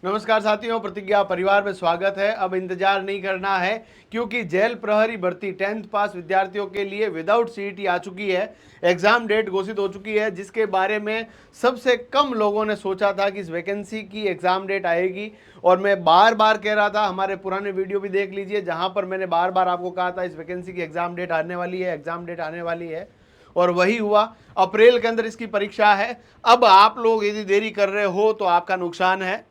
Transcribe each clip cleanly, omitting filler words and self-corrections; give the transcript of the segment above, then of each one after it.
नमस्कार साथियों, प्रतिज्ञा परिवार में स्वागत है। अब इंतजार नहीं करना है क्योंकि जेल प्रहरी भर्ती 10th पास विद्यार्थियों के लिए विदाउट सीईटी आ चुकी है। एग्जाम डेट घोषित हो चुकी है, जिसके बारे में सबसे कम लोगों ने सोचा था कि इस वैकेंसी की एग्जाम डेट आएगी। और मैं बार बार कह रहा था, हमारे पुराने वीडियो भी देख लीजिए जहां पर मैंने बार बार आपको कहा था इस वैकेंसी की एग्जाम डेट आने वाली है, एग्जाम डेट आने वाली है। और वही हुआ, अप्रैल के अंदर इसकी परीक्षा है। अब आप लोग यदि देरी कर रहे हो तो आपका नुकसान है।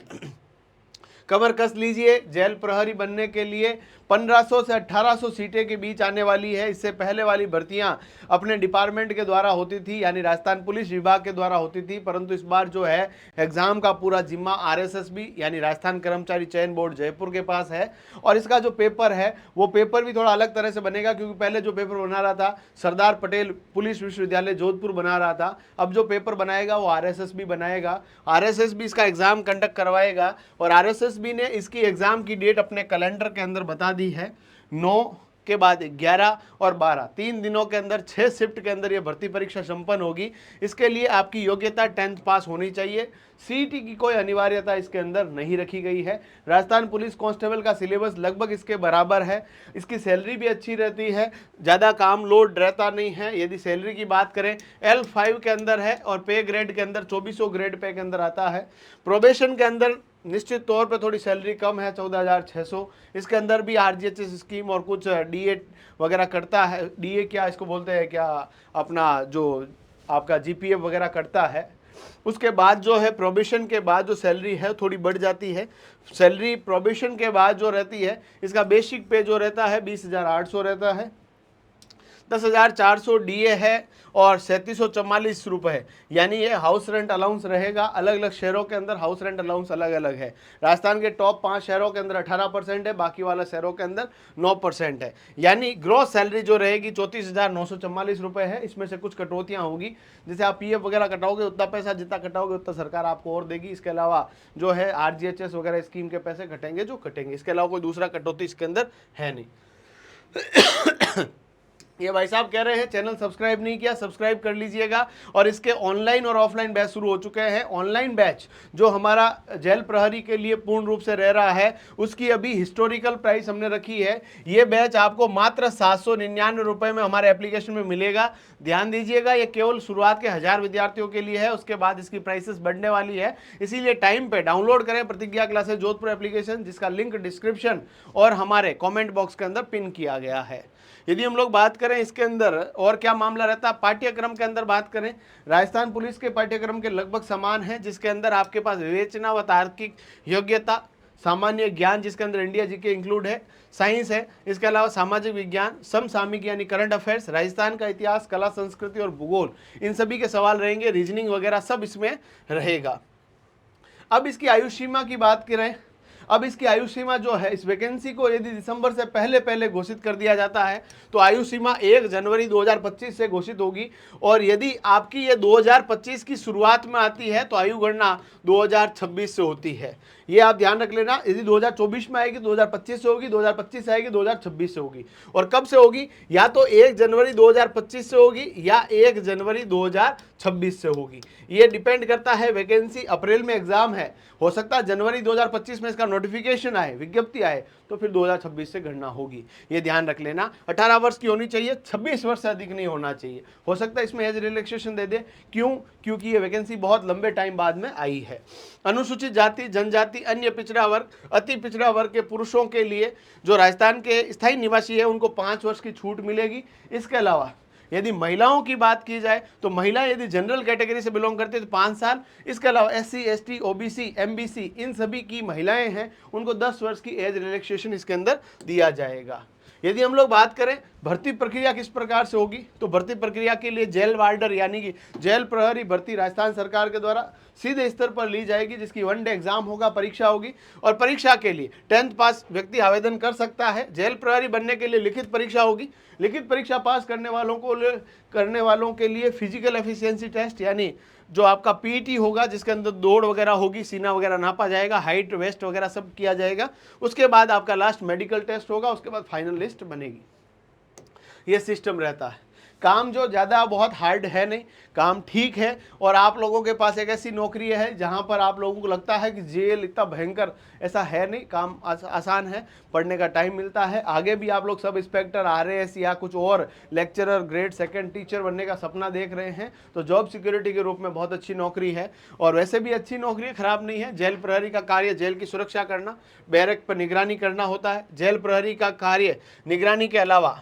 कमर कस लीजिए, जेल प्रहरी बनने के लिए 1500 से 1800 सीटें के बीच आने वाली है। इससे पहले वाली भर्तियां अपने डिपार्टमेंट के द्वारा होती थी, यानी राजस्थान पुलिस विभाग के द्वारा होती थी, परंतु इस बार जो है एग्जाम का पूरा जिम्मा आरएसएसबी यानी राजस्थान कर्मचारी चयन बोर्ड जयपुर के पास है। और इसका जो पेपर है वो पेपर भी थोड़ा अलग तरह से बनेगा, क्योंकि पहले जो पेपर बना रहा था सरदार पटेल पुलिस विश्वविद्यालय जोधपुर बना रहा था, अब जो पेपर बनाएगा वो आरएसएसबी बनाएगा। आरएसएसबी इसका एग्जाम कंडक्ट करवाएगा और आरएसएसबी ने इसकी एग्जाम की डेट अपने कैलेंडर के अंदर बता दी है। 9 के बाद 11 और 12 3 दिनों के अंदर 6 शिफ्ट के अंदर यह भर्ती परीक्षा संपन्न होगी। इसके लिए आपकी योग्यता 10th पास होनी चाहिए। सीईटी की कोई अनिवार्यता इसके अंदर नहीं रखी गई है। राजस्थान पुलिस कांस्टेबल का सिलेबस लगभग इसके बराबर है। इसकी सैलरी भी अच्छी रहती है, ज़्यादा काम लोड रहता नहीं है। यदि सैलरी की बात करें L5 के अंदर है और पे ग्रेड के अंदर 2400 ग्रेड पे के अंदर आता है। प्रोबेशन के अंदर निश्चित तौर पे थोड़ी सैलरी कम है, 14,600। इसके अंदर भी आरजीएचएस स्कीम और कुछ डीए वगैरह करता है। डीए क्या इसको बोलते हैं, क्या अपना जो आपका जीपीएफ वगैरह करता है। उसके बाद जो है प्रोबेशन के बाद जो सैलरी है थोड़ी बढ़ जाती है। सैलरी प्रोबेशन के बाद जो रहती है, इसका बेसिक पे जो रहता है 20,800 रहता है। 10,400 डीए है और 3744 रुपये, यानी ये हाउस रेंट अलाउंस रहेगा। अलग अलग शहरों के अंदर हाउस रेंट अलाउंस अलग अलग है। राजस्थान के टॉप 5 शहरों के अंदर 18% है, बाकी वाला शहरों के अंदर 9% है। यानी ग्रॉस सैलरी जो रहेगी 34,944 रुपये है। इसमें से कुछ कटौतियाँ होगी, जैसे आप पीएफ वगैरह कटाओगे उतना पैसा जितना कटाओगे उतना सरकार आपको और देगी। इसके अलावा जो है आरजीएचएस वगैरह स्कीम के पैसे कटेंगे जो कटेंगे, इसके अलावा कोई दूसरा कटौती इसके अंदर है नहीं। ये भाई साहब कह रहे हैं चैनल सब्सक्राइब नहीं किया, सब्सक्राइब कर लीजिएगा। और इसके ऑनलाइन और ऑफलाइन बैच शुरू हो चुके हैं। ऑनलाइन बैच जो हमारा जेल प्रहरी के लिए पूर्ण रूप से रह रहा है, उसकी अभी हिस्टोरिकल प्राइस हमने रखी है। ये बैच आपको मात्र 799 रुपये में हमारे एप्लीकेशन में मिलेगा। ध्यान दीजिएगा, ये केवल शुरुआत के 1000 विद्यार्थियों के लिए है, उसके बाद इसकी प्राइसेस बढ़ने वाली है। इसीलिए टाइम पे डाउनलोड करें प्रतिज्ञा क्लासेस जोधपुर एप्लीकेशन, जिसका लिंक डिस्क्रिप्शन और हमारे कॉमेंट बॉक्स के अंदर पिन किया गया है। यदि हम लोग बात करें इसके अंदर और क्या मामला रहता है, पाठ्यक्रम के अंदर बात करें, राजस्थान पुलिस के पाठ्यक्रम के लगभग समान है, जिसके अंदर आपके पास विवेचना व तार्किक योग्यता, सामान्य ज्ञान जिसके अंदर इंडिया जीके इंक्लूड है, साइंस है, इसके अलावा सामाजिक विज्ञान, समसामयिक यानी करंट अफेयर्स, राजस्थान का इतिहास, कला संस्कृति और भूगोल, इन सभी के सवाल रहेंगे। रीजनिंग वगैरह सब इसमें रहेगा। अब इसकी आयु सीमा की बात करें, अब इसकी आयु सीमा जो है, इस वैकेंसी को यदि दिसंबर से पहले पहले घोषित कर दिया जाता है तो आयु सीमा 1 जनवरी 2025 से घोषित होगी। और यदि आपकी ये 2025 की शुरुआत में आती है तो आयु गणना 2026 से होती है। ये आप ध्यान रख लेना, यदि 2024 में आएगी 2025 से होगी, 2025 से आएगी 2026 से होगी। और कब से होगी, या तो 1 जनवरी 2025 से होगी या 1 जनवरी 2026 से होगी। ये डिपेंड करता है, वैकेंसी अप्रैल में एग्जाम है, हो सकता है जनवरी 2025 में इसका नोटिफिकेशन आए, विज्ञप्ति आए, तो फिर 2026 से गणना होगी। ये ध्यान रख लेना। 18 वर्ष की होनी चाहिए, 26 वर्ष से अधिक नहीं होना चाहिए। हो सकता है इसमें एज रिलैक्सेशन दे दे, क्यों, क्योंकि ये वैकेंसी बहुत लंबे टाइम बाद में आई है। अनुसूचित जाति, जनजाति, अन्य पिछड़ा वर्ग, अति पिछड़ा वर्ग के पुरुषों के लिए जो राजस्थान के स्थायी निवासी है उनको 5 वर्ष की छूट मिलेगी। इसके अलावा यदि महिलाओं की बात की जाए तो महिला यदि जनरल कैटेगरी से बिलोंग करती है तो 5 साल। इसके अलावा SC, ST, OBC, MBC इन सभी की महिलाएं हैं, उनको 10 वर्ष की एज रिलैक्सेशन इसके अंदर दिया जाएगा। यदि हम लोग बात करें भर्ती प्रक्रिया किस प्रकार से होगी, तो भर्ती प्रक्रिया के लिए जेल वार्डर यानी कि जेल प्रहरी भर्ती राजस्थान सरकार के द्वारा सीधे स्तर पर ली जाएगी, जिसकी 1 डे एग्जाम होगा, परीक्षा होगी। और परीक्षा के लिए 10th पास व्यक्ति आवेदन कर सकता है। जेल प्रहरी बनने के लिए लिखित परीक्षा होगी। लिखित परीक्षा पास करने वालों के लिए फिजिकल एफिशिएंसी टेस्ट यानी जो आपका पीटी होगा, जिसके अंदर दौड़ वगैरह होगी, सीना वगैरह नापा जाएगा, हाइट वेस्ट वगैरह सब किया जाएगा। उसके बाद आपका लास्ट मेडिकल टेस्ट होगा, उसके बाद फाइनल लिस्ट बनेगी। ये सिस्टम रहता है। काम जो ज़्यादा बहुत हार्ड है नहीं, काम ठीक है। और आप लोगों के पास एक ऐसी नौकरी है जहां पर आप लोगों को लगता है कि जेल इतना भयंकर, ऐसा है नहीं, काम आसान है, पढ़ने का टाइम मिलता है। आगे भी आप लोग सब इंस्पेक्टर, RAS या कुछ और लेक्चरर, ग्रेड 2 टीचर बनने का सपना देख रहे हैं तो जॉब सिक्योरिटी के रूप में बहुत अच्छी नौकरी है। और वैसे भी अच्छी नौकरी है, खराब नहीं है। जेल प्रहरी का कार्य जेल की सुरक्षा करना, बैरक पर निगरानी करना होता है। जेल प्रहरी का कार्य निगरानी के अलावा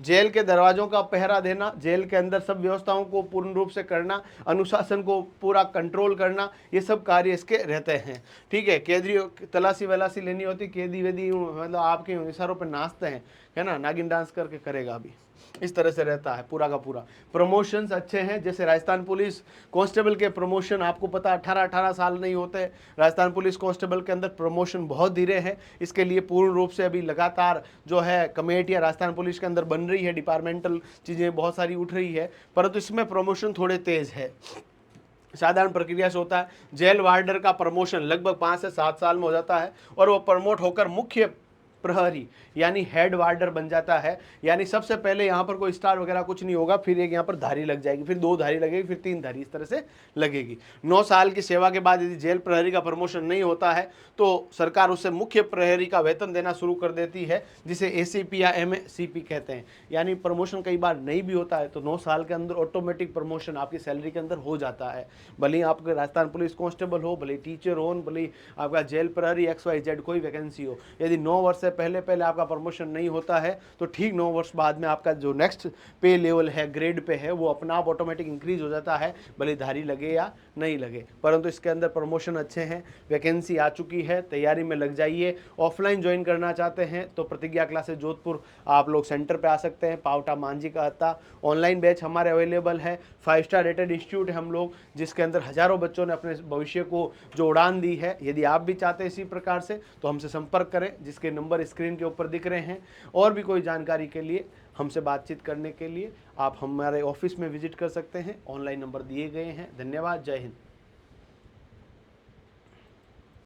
जेल के दरवाजों का पहरा देना, जेल के अंदर सब व्यवस्थाओं को पूर्ण रूप से करना, अनुशासन को पूरा कंट्रोल करना, ये सब कार्य इसके रहते हैं। ठीक है, कैदी तलाशी वलाशी लेनी होती, कैदी वेदी मतलब आपके इशारों पर नाचते हैं, है ना, नागिन डांस करके करेगा अभी, इस तरह से रहता है पूरा का पूरा। प्रमोशंस अच्छे हैं, जैसे राजस्थान पुलिस कांस्टेबल के प्रमोशन आपको पता 18 साल नहीं होते। राजस्थान पुलिस कांस्टेबल के अंदर प्रमोशन बहुत धीरे है। इसके लिए पूर्ण रूप से अभी लगातार जो है कमेटियाँ राजस्थान पुलिस के अंदर बन रही है, डिपार्टमेंटल चीज़ें बहुत सारी उठ रही है, परंतु इसमें प्रमोशन थोड़े तेज़ है, साधारण प्रक्रिया से होता है। जेल वार्डर का प्रमोशन लगभग 5 से 7 साल में हो जाता है और वो प्रमोट होकर मुख्य प्रहरी यानी हेड वार्डर बन जाता है। यानी सबसे पहले यहाँ पर कोई स्टार वगैरह कुछ नहीं होगा, फिर एक यहाँ पर धारी लग जाएगी, फिर 2 धारी लगेगी, फिर 3 धारी, इस तरह से लगेगी। 9 साल की सेवा के बाद यदि जेल प्रहरी का प्रमोशन नहीं होता है तो सरकार उसे मुख्य प्रहरी का वेतन देना शुरू कर देती है, जिसे ACP या MACP कहते हैं। यानी प्रमोशन कई बार नहीं भी होता है तो 9 साल के अंदर ऑटोमेटिक प्रमोशन आपकी सैलरी के अंदर हो जाता है। भले ही आपके राजस्थान पुलिस कांस्टेबल हो, भले टीचर हो, भले आपका जेल प्रहरी XYZ कोई वैकेंसी हो, यदि 9 वर्ष से पहले आपका प्रमोशन नहीं होता है तो ठीक 9 वर्ष बाद में आपका जो नेक्स्ट पे लेवल है, ग्रेड पे है, वो अपना आप ऑटोमेटिक इंक्रीज हो जाता है, भले धारी लगे या नहीं लगे। परंतु इसके अंदर प्रमोशन अच्छे हैं, वैकेंसी आ चुकी है, तैयारी में लग जाइए। ऑफलाइन ज्वाइन करना चाहते हैं तो प्रतिज्ञा क्लासेस जोधपुर आप लोग सेंटर पे आ सकते हैं, पावटा मांझी का आता। ऑनलाइन बैच हमारे अवेलेबल है, 5 स्टार रेटेड इंस्टीट्यूट है हम लोग, जिसके अंदर हजारों बच्चों ने अपने भविष्य को जो उड़ान दी है। यदि आप भी चाहते हैं इसी प्रकार से तो हमसे संपर्क करें, जिसके नंबर स्क्रीन के ऊपर दिख रहे हैं। और भी कोई जानकारी के लिए हमसे बातचीत करने के लिए आप हमारे ऑफिस में विजिट कर सकते हैं, ऑनलाइन नंबर दिए गए हैं। धन्यवाद, जय हिंद।